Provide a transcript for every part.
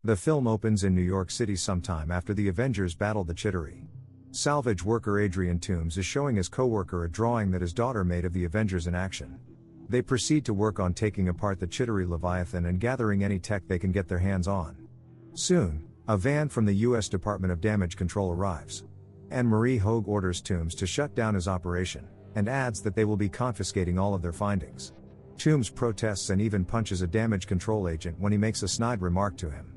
The film opens in New York City sometime after the Avengers battle the Chittery. Salvage worker Adrian Toombs is showing his co-worker a drawing that his daughter made of the Avengers in action. They proceed to work on taking apart the Chittery Leviathan and gathering any tech they can get their hands on. Soon, a van from the U.S. Department of Damage Control arrives. Anne-Marie Hogue orders Toombs to shut down his operation, and adds that they will be confiscating all of their findings. Toombs protests and even punches a damage control agent when he makes a snide remark to him.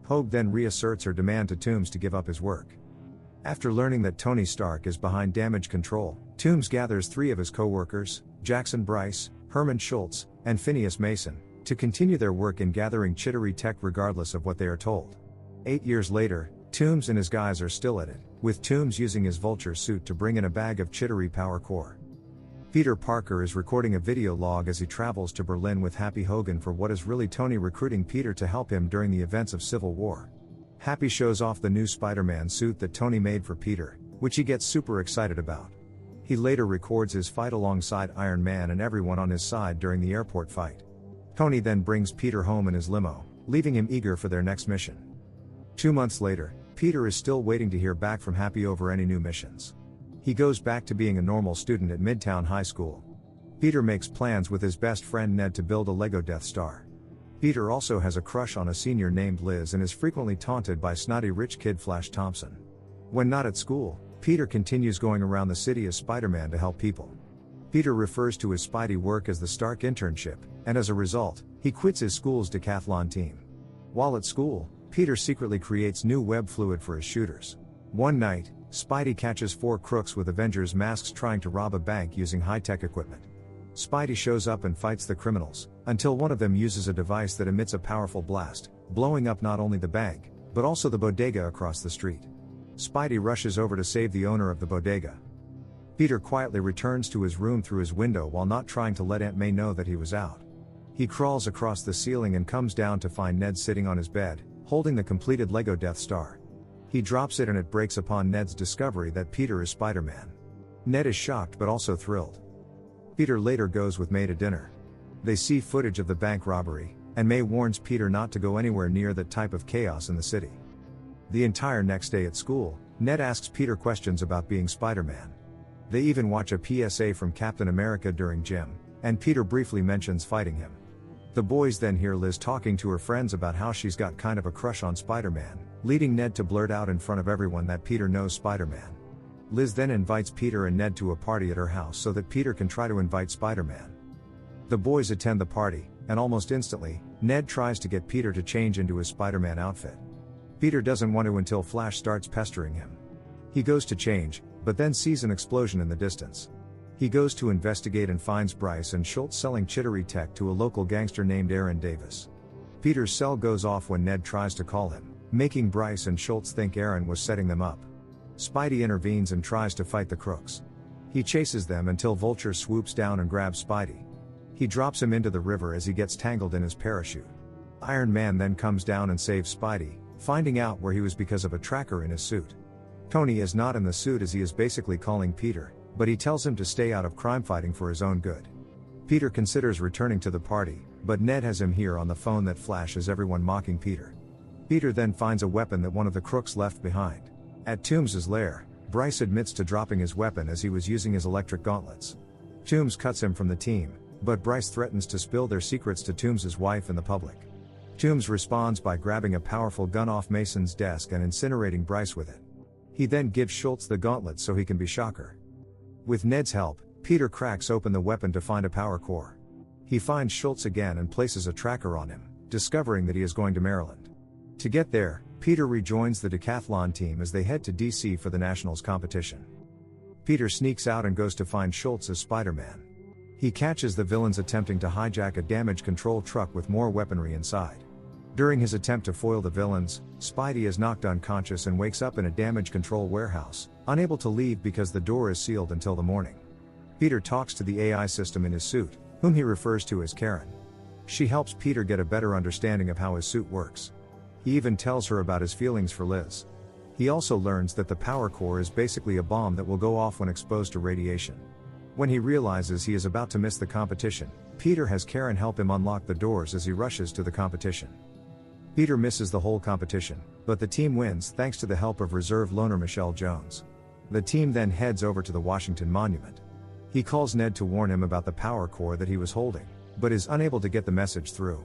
Hogue then reasserts her demand to Toombs to give up his work. After learning that Tony Stark is behind damage control, Toombs gathers 3 of his co-workers, Jackson Bryce, Herman Schultz, and Phineas Mason, to continue their work in gathering Chittery tech regardless of what they are told. 8 years later, Toombs and his guys are still at it, with Toombs using his Vulture suit to bring in a bag of Chittery power core. Peter Parker is recording a video log as he travels to Berlin with Happy Hogan for what is really Tony recruiting Peter to help him during the events of Civil War. Happy shows off the new Spider-Man suit that Tony made for Peter, which he gets super excited about. He later records his fight alongside Iron Man and everyone on his side during the airport fight. Tony then brings Peter home in his limo, leaving him eager for their next mission. 2 months later, Peter is still waiting to hear back from Happy over any new missions. He goes back to being a normal student at Midtown High School. Peter makes plans with his best friend Ned to build a Lego Death Star. Peter also has a crush on a senior named Liz and is frequently taunted by snotty rich kid Flash Thompson. When not at school, Peter continues going around the city as Spider-Man to help people. Peter refers to his Spidey work as the Stark internship, and as a result, he quits his school's decathlon team. While at school, Peter secretly creates new web fluid for his shooters. One night, Spidey catches 4 crooks with Avengers masks trying to rob a bank using high-tech equipment. Spidey shows up and fights the criminals, until one of them uses a device that emits a powerful blast, blowing up not only the bank, but also the bodega across the street. Spidey rushes over to save the owner of the bodega. Peter quietly returns to his room through his window while not trying to let Aunt May know that he was out. He crawls across the ceiling and comes down to find Ned sitting on his bed, holding the completed Lego Death Star. He drops it and it breaks upon Ned's discovery that Peter is Spider-Man. Ned is shocked but also thrilled. Peter later goes with May to dinner. They see footage of the bank robbery, and May warns Peter not to go anywhere near that type of chaos in the city. The entire next day at school, Ned asks Peter questions about being Spider-Man. They even watch a PSA from Captain America during gym, and Peter briefly mentions fighting him. The boys then hear Liz talking to her friends about how she's got kind of a crush on Spider-Man, leading Ned to blurt out in front of everyone that Peter knows Spider-Man. Liz then invites Peter and Ned to a party at her house so that Peter can try to invite Spider-Man. The boys attend the party, and almost instantly, Ned tries to get Peter to change into his Spider-Man outfit. Peter doesn't want to until Flash starts pestering him. He goes to change, but then sees an explosion in the distance. He goes to investigate and finds Bryce and Schultz selling Chittery tech to a local gangster named Aaron Davis. Peter's cell goes off when Ned tries to call him, making Bryce and Schultz think Aaron was setting them up. Spidey intervenes and tries to fight the crooks. He chases them until Vulture swoops down and grabs Spidey. He drops him into the river as he gets tangled in his parachute. Iron Man then comes down and saves Spidey, finding out where he was because of a tracker in his suit. Tony is not in the suit as he is basically calling Peter, but he tells him to stay out of crime fighting for his own good. Peter considers returning to the party, but Ned has him hear on the phone that Flash is everyone mocking Peter. Peter then finds a weapon that one of the crooks left behind. At Toombs' lair, Bryce admits to dropping his weapon as he was using his electric gauntlets. Toombs cuts him from the team, but Bryce threatens to spill their secrets to Toombs' wife and the public. Toombs responds by grabbing a powerful gun off Mason's desk and incinerating Bryce with it. He then gives Schultz the gauntlet so he can be Shocker. With Ned's help, Peter cracks open the weapon to find a power core. He finds Schultz again and places a tracker on him, discovering that he is going to Maryland. To get there, Peter rejoins the decathlon team as they head to DC for the Nationals competition. Peter sneaks out and goes to find Schultz as Spider-Man. He catches the villains attempting to hijack a damage control truck with more weaponry inside. During his attempt to foil the villains, Spidey is knocked unconscious and wakes up in a damage control warehouse, unable to leave because the door is sealed until the morning. Peter talks to the AI system in his suit, whom he refers to as Karen. She helps Peter get a better understanding of how his suit works. He even tells her about his feelings for Liz. He also learns that the power core is basically a bomb that will go off when exposed to radiation. When he realizes he is about to miss the competition, Peter has Karen help him unlock the doors as he rushes to the competition. Peter misses the whole competition, but the team wins thanks to the help of reserve loner Michelle Jones. The team then heads over to the Washington Monument. He calls Ned to warn him about the power core that he was holding, but is unable to get the message through.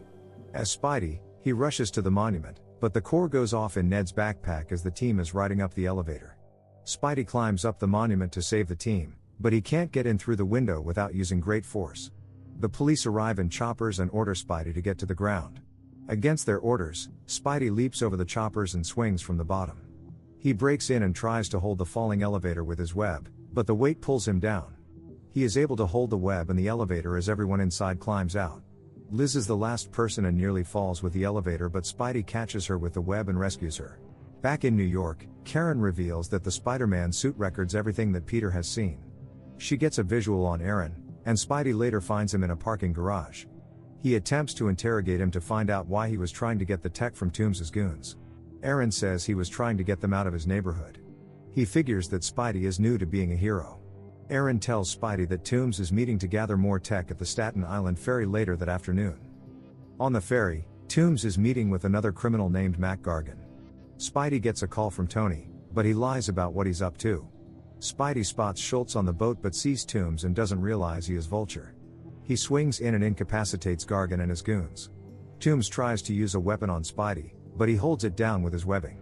As Spidey, he rushes to the monument, but the core goes off in Ned's backpack as the team is riding up the elevator. Spidey climbs up the monument to save the team, but he can't get in through the window without using great force. The police arrive in choppers and order Spidey to get to the ground. Against their orders, Spidey leaps over the choppers and swings from the bottom. He breaks in and tries to hold the falling elevator with his web, but the weight pulls him down. He is able to hold the web and the elevator as everyone inside climbs out. Liz is the last person and nearly falls with the elevator, but Spidey catches her with the web and rescues her. Back in New York, Karen reveals that the Spider-Man suit records everything that Peter has seen. She gets a visual on Aaron, and Spidey later finds him in a parking garage. He attempts to interrogate him to find out why he was trying to get the tech from Toombs' goons. Aaron says he was trying to get them out of his neighborhood. He figures that Spidey is new to being a hero. Aaron tells Spidey that Toombs is meeting to gather more tech at the Staten Island ferry later that afternoon. On the ferry, Toombs is meeting with another criminal named Mac Gargan. Spidey gets a call from Tony, but he lies about what he's up to. Spidey spots Schultz on the boat but sees Toombs and doesn't realize he is Vulture. He swings in and incapacitates Gargan and his goons. Toombs tries to use a weapon on Spidey, but he holds it down with his webbing.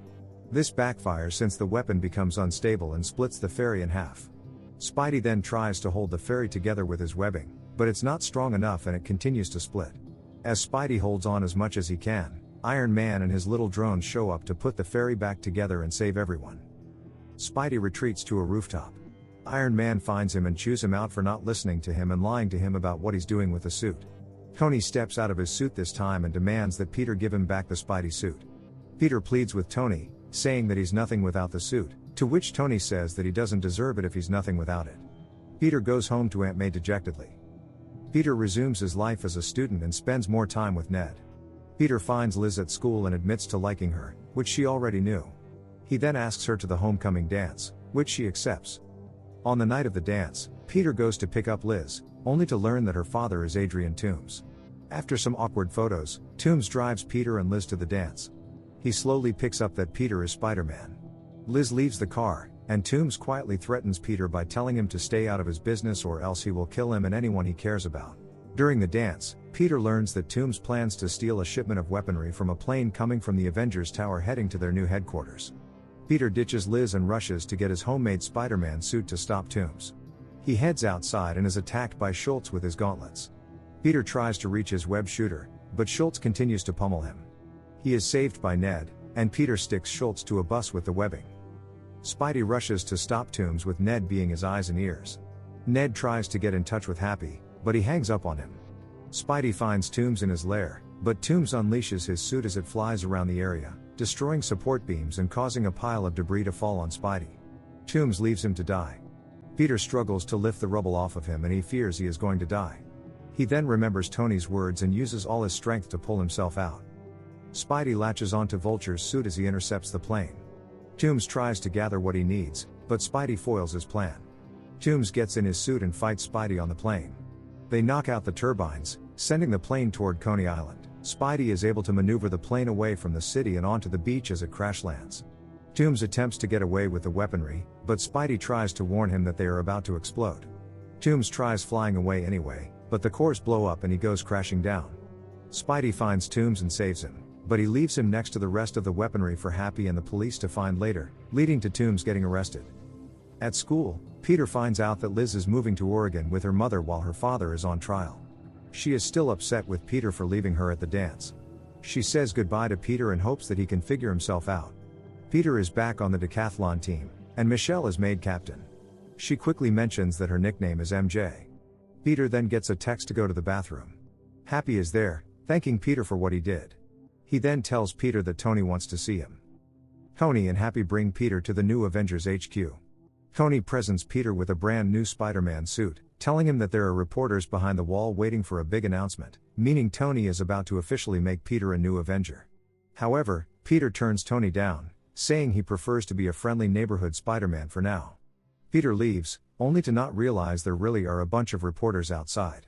This backfires since the weapon becomes unstable and splits the ferry in half. Spidey then tries to hold the ferry together with his webbing, but it's not strong enough and it continues to split. As Spidey holds on as much as he can, Iron Man and his little drones show up to put the ferry back together and save everyone. Spidey retreats to a rooftop. Iron Man finds him and chews him out for not listening to him and lying to him about what he's doing with the suit. Tony steps out of his suit this time and demands that Peter give him back the Spidey suit. Peter pleads with Tony, saying that he's nothing without the suit, to which Tony says that he doesn't deserve it if he's nothing without it. Peter goes home to Aunt May dejectedly. Peter resumes his life as a student and spends more time with Ned. Peter finds Liz at school and admits to liking her, which she already knew. He then asks her to the homecoming dance, which she accepts. On the night of the dance, Peter goes to pick up Liz, only to learn that her father is Adrian Toombs. After some awkward photos, Toombs drives Peter and Liz to the dance. He slowly picks up that Peter is Spider-Man. Liz leaves the car, and Toombs quietly threatens Peter by telling him to stay out of his business or else he will kill him and anyone he cares about. During the dance, Peter learns that Toombs plans to steal a shipment of weaponry from a plane coming from the Avengers Tower heading to their new headquarters. Peter ditches Liz and rushes to get his homemade Spider-Man suit to stop Toombs. He heads outside and is attacked by Schultz with his gauntlets. Peter tries to reach his web shooter, but Schultz continues to pummel him. He is saved by Ned, and Peter sticks Schultz to a bus with the webbing. Spidey rushes to stop Toombs with Ned being his eyes and ears. Ned tries to get in touch with Happy, but he hangs up on him. Spidey finds Toombs in his lair, but Toombs unleashes his suit as it flies around the area, destroying support beams and causing a pile of debris to fall on Spidey. Toombs leaves him to die. Peter struggles to lift the rubble off of him and he fears he is going to die. He then remembers Tony's words and uses all his strength to pull himself out. Spidey latches onto Vulture's suit as he intercepts the plane. Toombs tries to gather what he needs, but Spidey foils his plan. Toombs gets in his suit and fights Spidey on the plane. They knock out the turbines, sending the plane toward Coney Island. Spidey is able to maneuver the plane away from the city and onto the beach as it crash lands. Toombs attempts to get away with the weaponry, but Spidey tries to warn him that they are about to explode. Toombs tries flying away anyway, but the cores blow up and he goes crashing down. Spidey finds Toombs and saves him, but he leaves him next to the rest of the weaponry for Happy and the police to find later, leading to Toombs getting arrested. At school, Peter finds out that Liz is moving to Oregon with her mother while her father is on trial. She is still upset with Peter for leaving her at the dance. She says goodbye to Peter and hopes that he can figure himself out. Peter is back on the decathlon team, and Michelle is made captain. She quickly mentions that her nickname is MJ. Peter then gets a text to go to the bathroom. Happy is there, thanking Peter for what he did. He then tells Peter that Tony wants to see him. Tony and Happy bring Peter to the new Avengers HQ. Tony presents Peter with a brand new Spider-Man suit, telling him that there are reporters behind the wall waiting for a big announcement, meaning Tony is about to officially make Peter a new Avenger. However, Peter turns Tony down, saying he prefers to be a friendly neighborhood Spider-Man for now. Peter leaves, only to not realize there really are a bunch of reporters outside.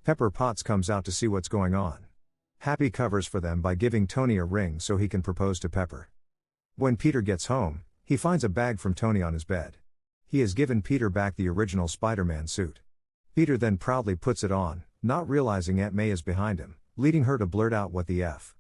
Pepper Potts comes out to see what's going on. Happy covers for them by giving Tony a ring so he can propose to Pepper. When Peter gets home, he finds a bag from Tony on his bed. He has given Peter back the original Spider-Man suit. Peter then proudly puts it on, not realizing Aunt May is behind him, leading her to blurt out what the F.